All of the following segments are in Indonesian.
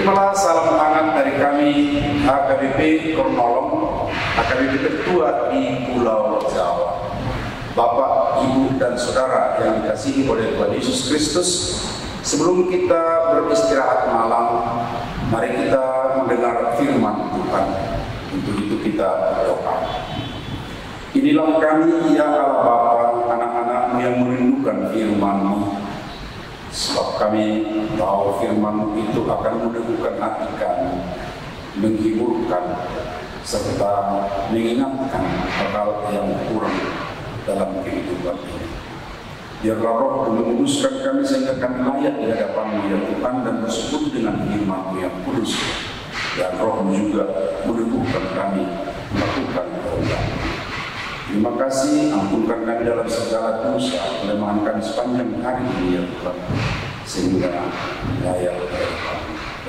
Terimalah salam hangat dari kami HKBP Kronolong, HKBP Ketua di Pulau Jawa. Bapak, Ibu, dan Saudara yang dikasihi oleh Tuhan Yesus Kristus, sebelum kita beristirahat malam, mari kita mendengar firman Tuhan. Untuk itu kita berdoa. Inilah kami, ya Allah Bapa, anak-anak-Mu yang merindukan firman-Mu. Sebab kami tahu firman itu akan meneguhkan hati kami, menghiburkan, serta mengingatkan hal-hal yang kurang dalam kehidupan ini. Biarlah Roh menguduskan kami sehingga kami layak di hadapan-Mu ya Tuhan, dan bersekutu dengan firman-Mu yang kudus. Dan Roh juga meneguhkan kami melakukan kehendak-Mu. Terima kasih, ampunkan kami dalam segala dosa, kelemahan kami sepanjang hari ini ya Tuhan, sehingga layak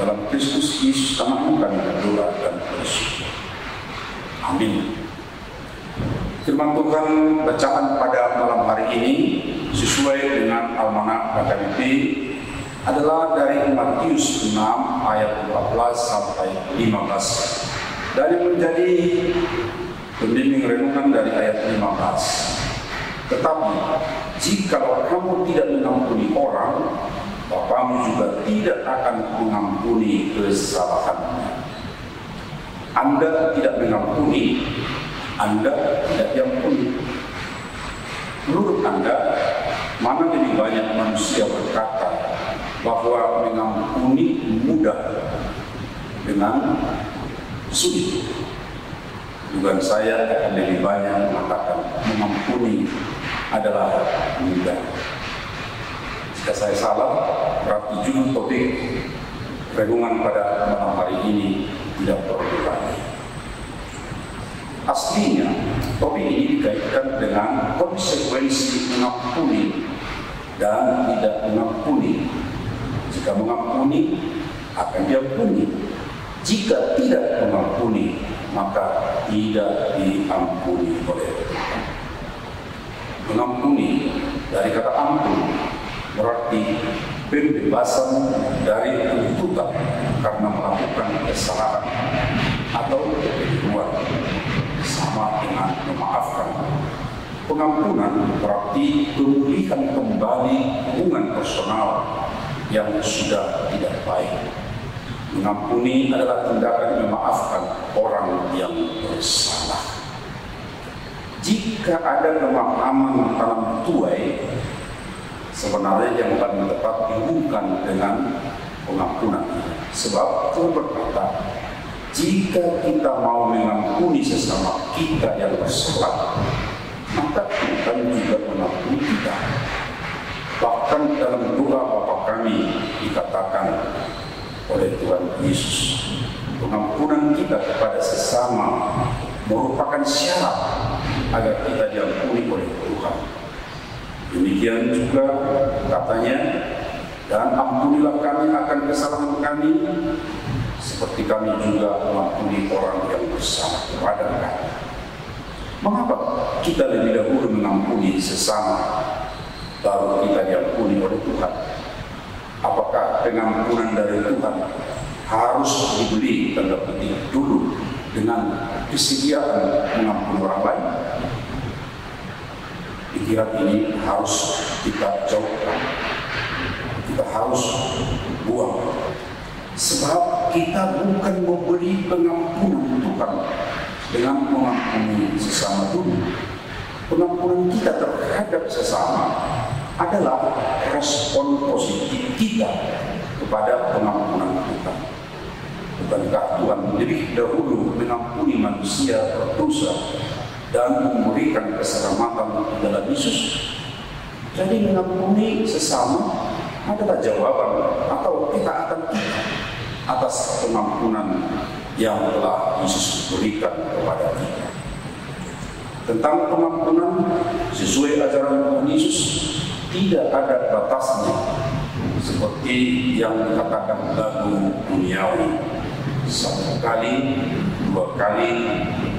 dalam Kristus Yesus Anakmu kami berdoa dan bersyukur. Amin. Firman Tuhan bacaan pada malam hari ini sesuai dengan Almanak HKBP adalah dari Matius 6 ayat 14 sampai 15, dan menjadi pembimbing renungan dari ayat 15. Tetapi jikalau kamu tidak mengampuni orang, Bapamu juga tidak akan mengampuni kesalahannya. Anda tidak mengampuni, Anda tidak diampuni. Menurut Anda, mana lebih banyak manusia berkata bahwa mengampuni mudah dengan sulit? Dugaan saya akan lebih banyak mengatakan mengampuni adalah mudah. Jika saya salah, berarti judul topik renungan pada malam hari ini tidak perlu lagi. Aslinya, topik ini dikaitkan dengan konsekuensi mengampuni dan tidak mengampuni. Jika mengampuni, akan diampuni. Jika tidak mengampuni, maka tidak diampuni oleh Tuhan. Mengampuni dari kata ampun berarti pembebasan dari tuntutan karena melakukan kesalahan atau kekeliruan, sama dengan memaafkan. Pengampunan berarti pemulihan kembali hubungan personal yang sudah tidak baik. Mengampuni adalah tindakan memaafkan orang yang bersalah. Jika ada pemahaman tanam tuai, sebenarnya yang paling tepat dihubungkan dengan pengampunan. Sebab Tuhan berkata, jika kita mau mengampuni sesama kita yang bersalah, maka Tuhan juga mengampuni kita. Bahkan dalam doa Bapa kami dikatakan oleh Tuhan Yesus, pengampunan kita kepada sesama merupakan syarat agar kita diampuni oleh Tuhan. Demikian juga katanya, dan ampunilah kami akan kesalahan kami, seperti kami juga mengampuni orang yang bersalah kepada kami. Mengapa kita lebih dahulu mengampuni sesama, baru kita diampuni oleh Tuhan? Apakah pengampunan dari Tuhan harus dibeli tanda petik dulu dengan kesediaan mengampuni orang lain? Pikiran ini harus kita jauhkan, kita harus buang. Sebab kita bukan memberi pengampunan Tuhan dengan mengampuni sesama dulu. Pengampunan kita terhadap sesama adalah respon positif kita kepada pengampunan Tuhan. Bukankah Tuhan lebih dahulu mengampuni manusia berdosa dan memberikan keselamatan dalam Yesus? Jadi mengampuni sesama adalah jawaban atau ketaatan kita atas pengampunan yang telah Yesus berikan kepada kita. Tentang pengampunan sesuai ajaran Tuhan Yesus, tidak ada batasnya, seperti yang dikatakan lagu duniawi, 1 kali, 2 kali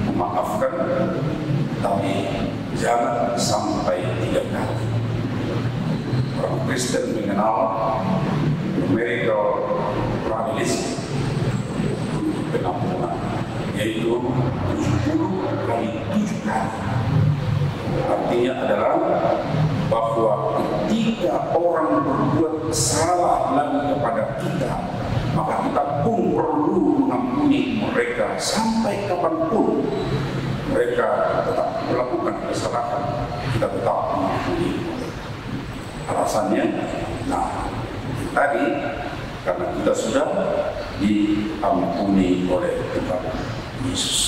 memaafkan, tapi jangan sampai 3 kali. Orang Kristen mengenal numerical probability, yaitu 70 kali 7 kali. Artinya adalah bahwa ketika orang berbuat salah lagi kepada kita, maka kita pun perlu mengampuni mereka sampai kapanpun mereka tetap melakukan kesalahan, kita tetap mengampuni mereka. Alasannya, tadi karena kita sudah diampuni oleh Tuhan Yesus.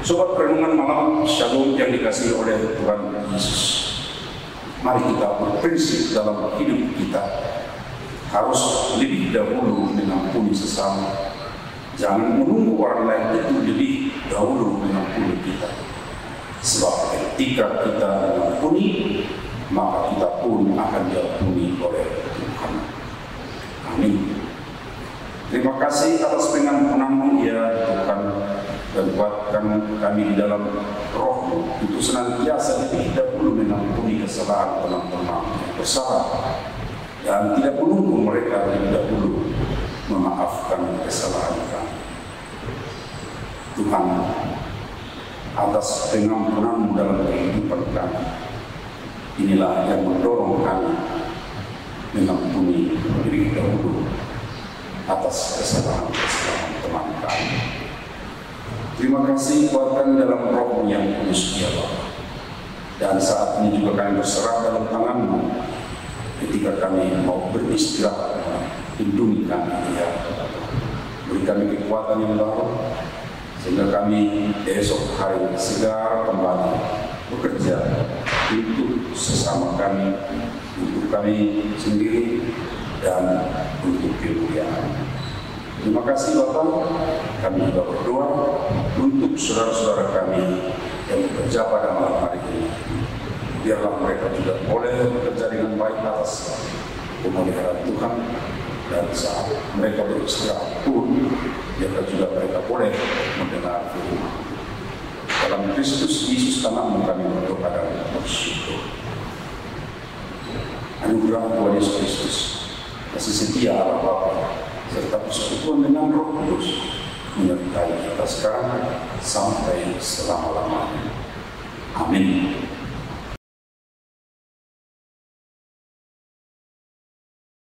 Sobat renungan malam Shalom yang dikasihi oleh Tuhan Yesus, mari kita berprinsip dalam hidup kita harus lebih dahulu mengampuni sesama. Jangan menunggu orang lain itu lebih dahulu mengampuni kita. Sebab ketika kita mengampuni, maka kita pun akan diampuni oleh Tuhan. Amin. Terima kasih atas pengampunan-Mu ya Tuhan, dan kuatkan kami di dalam Roh-Mu untuk senantiasa lebih dahulu mengampuni kesalahan teman-teman yang bersalah, dan tidak menunggu mereka lebih dahulu memaafkan kesalahan kami. Tuhan, atas pengampunan-Mu dalam kehidupan kami, inilah yang mendorong kami mengampuni lebih dahulu atas kesalahan-kesalahan teman kami. Terima kasih kuatkan dalam Roh yang kudus ya Bapa. Dan saat ini juga kami berserah dalam tangan-Mu ketika kami mau beristirahat. Lindungi kami ya Bapa. Beri kami kekuatan yang baru sehingga kami esok hari segar kembali bekerja untuk sesama kami, untuk kami sendiri, dan untuk kemuliaan. Terima kasih Bapak. Kami juga berdoa untuk saudara-saudara kami yang bekerja pada malam hari ini. Biarlah mereka juga boleh bekerja dengan baik atas pemeliharaan Tuhan, dan saat mereka beristirahat pun, biarlah juga mereka boleh mendengar firman. Dalam Kristus Yesus Anakmu kami berdoa dan bersyukur. Anugerah Tuhan Yesus Kristus, kasih setia Allah Bapa, serta persekutuan dengan Roh Kudus menyertai kita sekarang sampai selama-lamanya. Amin.